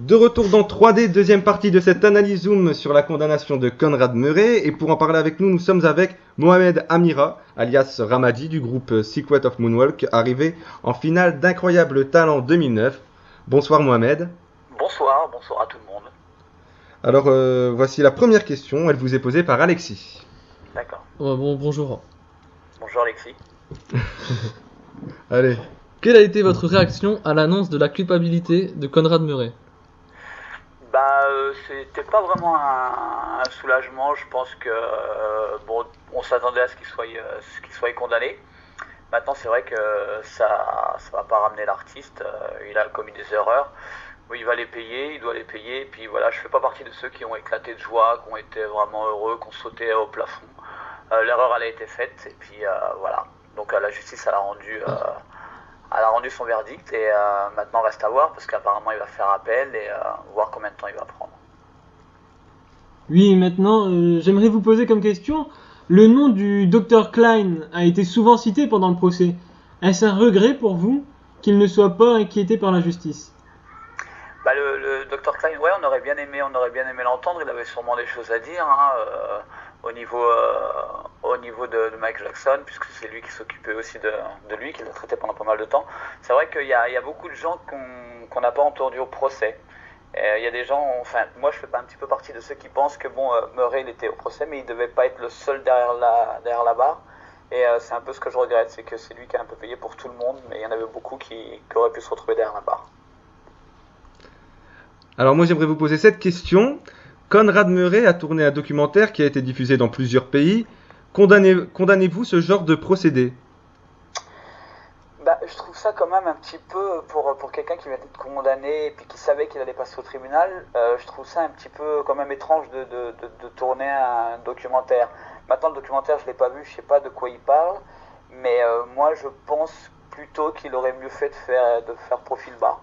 De retour dans 3D, deuxième partie de cette analyse Zoom sur la condamnation de Conrad Murray. Et pour en parler avec nous, nous sommes avec Mohamed Amira, alias Ramadi, du groupe Secret of Moonwalk, arrivé en finale d'Incroyable Talent 2009. Bonsoir Mohamed. Bonsoir à tout le monde. Alors voici la première question, elle vous est posée par Alexis. D'accord. Bonjour. Bonjour Alexis. Allez. Quelle a été votre réaction à l'annonce de la culpabilité de Conrad Murray ? C'était pas vraiment un soulagement. Je pense que on s'attendait à ce qu'il soit condamné. Maintenant, c'est vrai que ça va pas ramener l'artiste. Il a commis des erreurs. Il va les payer, il doit les payer. Et puis voilà, je fais pas partie de ceux qui ont éclaté de joie, qui ont été vraiment heureux, qui ont sauté au plafond. L'erreur, elle a été faite. Et puis voilà. Donc la justice, elle a rendu son verdict et maintenant reste à voir parce qu'apparemment il va faire appel et voir combien de temps il va prendre. Oui, maintenant, j'aimerais vous poser comme question, le nom du Dr Klein a été souvent cité pendant le procès. Est-ce un regret pour vous qu'il ne soit pas inquiété par la justice ? Le Dr Klein, ouais, on aurait bien aimé l'entendre, il avait sûrement des choses à dire au niveau de Michael Jackson, puisque c'est lui qui s'occupait aussi de lui, qui l'a traité pendant pas mal de temps. C'est vrai qu'il y a beaucoup de gens qu'on n'a pas entendus au procès. Il y a des gens, enfin, moi je fais pas un petit peu partie de ceux qui pensent que Murray il était au procès, mais il devait pas être le seul derrière la barre. Et c'est un peu ce que je regrette, c'est que c'est lui qui a un peu payé pour tout le monde, mais il y en avait beaucoup qui auraient pu se retrouver derrière la barre. Alors moi j'aimerais vous poser cette question. Conrad Murray a tourné un documentaire qui a été diffusé dans plusieurs pays. Condamnez-vous ce genre de procédé ? Je trouve ça quand même un petit peu, pour quelqu'un qui vient d'être condamné et puis qui savait qu'il allait passer au tribunal, je trouve ça un petit peu quand même étrange de tourner un documentaire. Maintenant le documentaire je ne l'ai pas vu, je ne sais pas de quoi il parle, mais moi je pense plutôt qu'il aurait mieux fait de faire profil bas.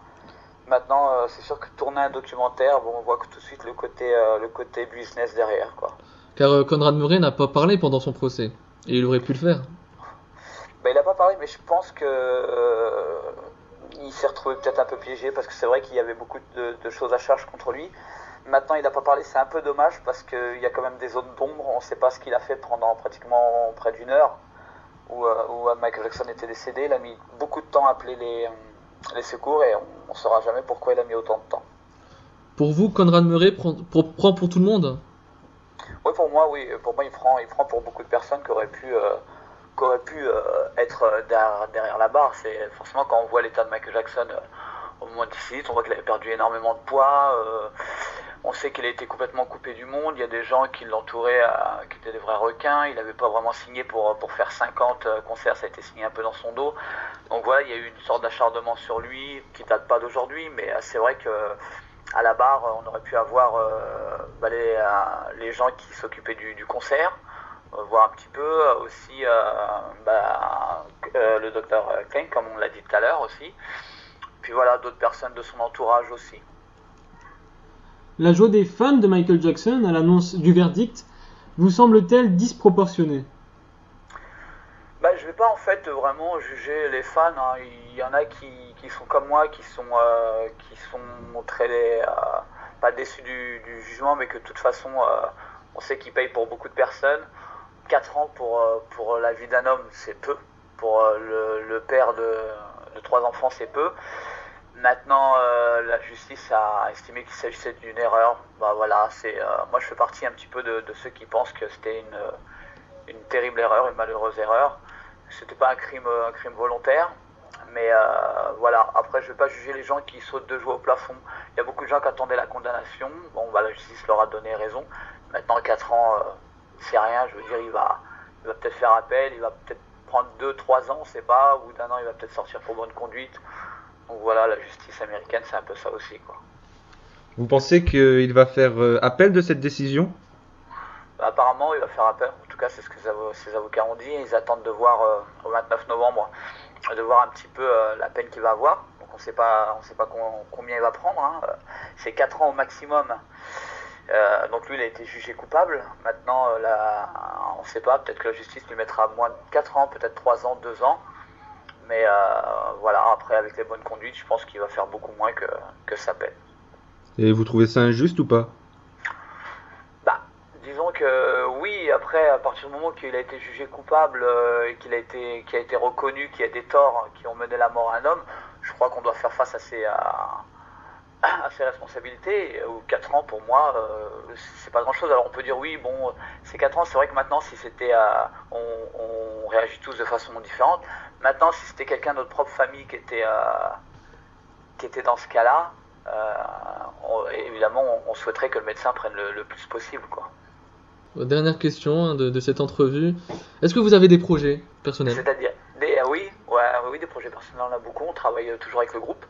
Maintenant, c'est sûr que tourner un documentaire, on voit que tout de suite le côté business derrière, quoi. Car Conrad Murray n'a pas parlé pendant son procès, et il aurait pu le faire. Il n'a pas parlé, mais je pense que il s'est retrouvé peut-être un peu piégé, parce que c'est vrai qu'il y avait beaucoup de choses à charge contre lui. Maintenant, il n'a pas parlé, c'est un peu dommage, parce qu'il y a quand même des zones d'ombre, on ne sait pas ce qu'il a fait pendant pratiquement près d'une heure, où Michael Jackson était décédé. Il a mis beaucoup de temps à appeler les secours et on ne saura jamais pourquoi il a mis autant de temps. Pour vous, Conrad Murray prend pour tout le monde ? Oui, pour moi, il prend pour beaucoup de personnes qui auraient pu être derrière la barre. C'est forcément quand on voit l'état de Michael Jackson au moment de décès, on voit qu'il avait perdu énormément de poids. On sait qu'il a été complètement coupé du monde. Il y a des gens qui l'entouraient, qui étaient des vrais requins. Il n'avait pas vraiment signé pour faire 50 concerts. Ça a été signé un peu dans son dos. Donc voilà, il y a eu une sorte d'acharnement sur lui qui date pas d'aujourd'hui, mais c'est vrai que à la barre, on aurait pu avoir les gens qui s'occupaient du concert, voir un petit peu aussi le Dr Klein, comme on l'a dit tout à l'heure aussi. Puis voilà, d'autres personnes de son entourage aussi. La joie des fans de Michael Jackson à l'annonce du verdict vous semble-t-elle disproportionnée ? Je vais pas en fait vraiment juger les fans. Il y en a qui sont comme moi, qui sont très pas déçus du jugement, mais que de toute façon on sait qu'ils payent pour beaucoup de personnes. 4 ans pour la vie d'un homme, c'est peu. Pour le père de 3 enfants, c'est peu. Maintenant, la justice a estimé qu'il s'agissait d'une erreur. Voilà, moi je fais partie un petit peu de ceux qui pensent que c'était une terrible erreur, une malheureuse erreur. C'était pas un crime volontaire, mais voilà. Après, je vais pas juger les gens qui sautent de joie au plafond. Il y a beaucoup de gens qui attendaient la condamnation. La justice leur a donné raison. Maintenant, 4 ans, c'est rien. Je veux dire, il va peut-être faire appel, il va peut-être prendre 2-3 ans, on sait pas. Au bout d'un an, il va peut-être sortir pour bonne conduite. Donc voilà, la justice américaine, c'est un peu ça aussi, quoi. Vous pensez qu'il va faire appel de cette décision ? Apparemment, il va faire appel. En tout cas, c'est ce que ses avocats ont dit. Ils attendent de voir au 29 novembre, de voir un petit peu la peine qu'il va avoir. Donc on ne sait pas combien il va prendre. C'est 4 ans au maximum. Donc lui, il a été jugé coupable. Maintenant, on ne sait pas. Peut-être que la justice lui mettra moins de 4 ans, peut-être 3 ans, 2 ans. Mais voilà, après, avec les bonnes conduites, je pense qu'il va faire beaucoup moins que sa peine. Et vous trouvez ça injuste ou pas? Bah, disons que oui, après, à partir du moment qu'il a été jugé coupable et qu'il a été reconnu qu'il y a des torts qui ont mené la mort à un homme, je crois qu'on doit faire face à ses responsabilités. Ou 4 ans pour moi, c'est pas grand chose. Alors on peut dire oui, bon, c'est 4 ans, c'est vrai que maintenant, si c'était. On réagit tous de façon différente. Maintenant, si c'était quelqu'un de notre propre famille qui était dans ce cas-là, évidemment, on souhaiterait que le médecin prenne le plus possible, quoi. Dernière question de cette entrevue. Est-ce que vous avez des projets personnels? C'est-à-dire, oui, des projets personnels, on en a beaucoup. On travaille toujours avec le groupe.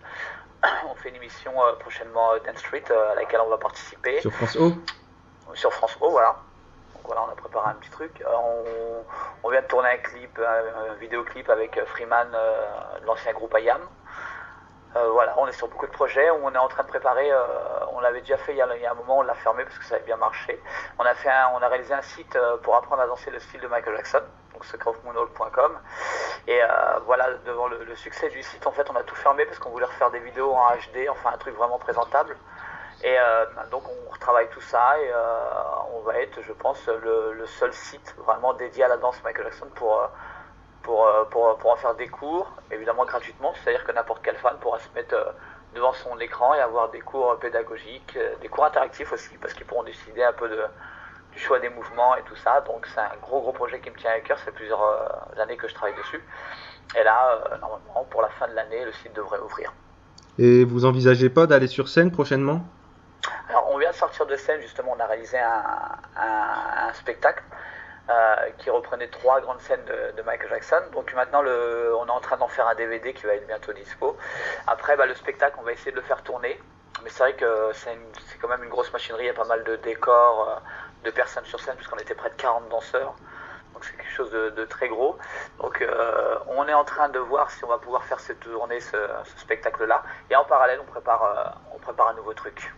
On fait une émission prochainement Dance Street à laquelle on va participer. Sur France O? Sur France O, voilà. Donc voilà, on a préparé un petit truc. On vient de tourner un vidéoclip avec Freeman, de l'ancien groupe IAM. Voilà, on est sur beaucoup de projets. On est en train de préparer. On l'avait déjà fait il y a un moment, on l'a fermé parce que ça avait bien marché. On a réalisé un site pour apprendre à danser le style de Michael Jackson, donc secretofmoonwalk.com. Et voilà, devant le succès du site, en fait, on a tout fermé parce qu'on voulait refaire des vidéos en HD, enfin un truc vraiment présentable. Et donc on retravaille tout ça et on va être, je pense, le seul site vraiment dédié à la danse Michael Jackson pour en faire des cours, évidemment gratuitement, c'est-à-dire que n'importe quel fan pourra se mettre devant son écran et avoir des cours pédagogiques, des cours interactifs aussi, parce qu'ils pourront décider un peu du choix des mouvements et tout ça. Donc c'est un gros projet qui me tient à cœur, c'est plusieurs années que je travaille dessus. Et là, normalement, pour la fin de l'année, le site devrait ouvrir. Et vous envisagez pas d'aller sur scène prochainement? Alors on vient de sortir de scène, justement, on a réalisé un spectacle qui reprenait 3 grandes scènes de Michael Jackson. Donc maintenant, on est en train d'en faire un DVD qui va être bientôt dispo. Après, le spectacle, on va essayer de le faire tourner. Mais c'est vrai que c'est quand même une grosse machinerie. Il y a pas mal de décors, de personnes sur scène, puisqu'on était près de 40 danseurs. Donc c'est quelque chose de très gros. Donc on est en train de voir si on va pouvoir faire tourner ce spectacle-là. Et en parallèle, on prépare un nouveau truc.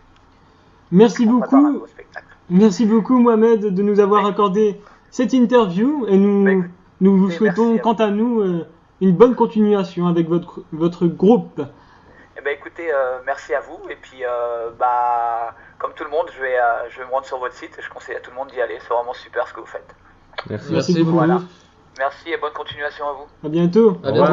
Merci On prépare un beaucoup. nouveau spectacle. Merci beaucoup, Mohamed, de nous avoir accordé cette interview et nous vous souhaitons, quant à nous, une bonne continuation avec votre groupe. Eh ben écoutez, merci à vous et puis comme tout le monde, je vais me rendre sur votre site et je conseille à tout le monde d'y aller. C'est vraiment super ce que vous faites. Merci. Merci beaucoup. Voilà. Merci et bonne continuation à vous. À bientôt. À bientôt.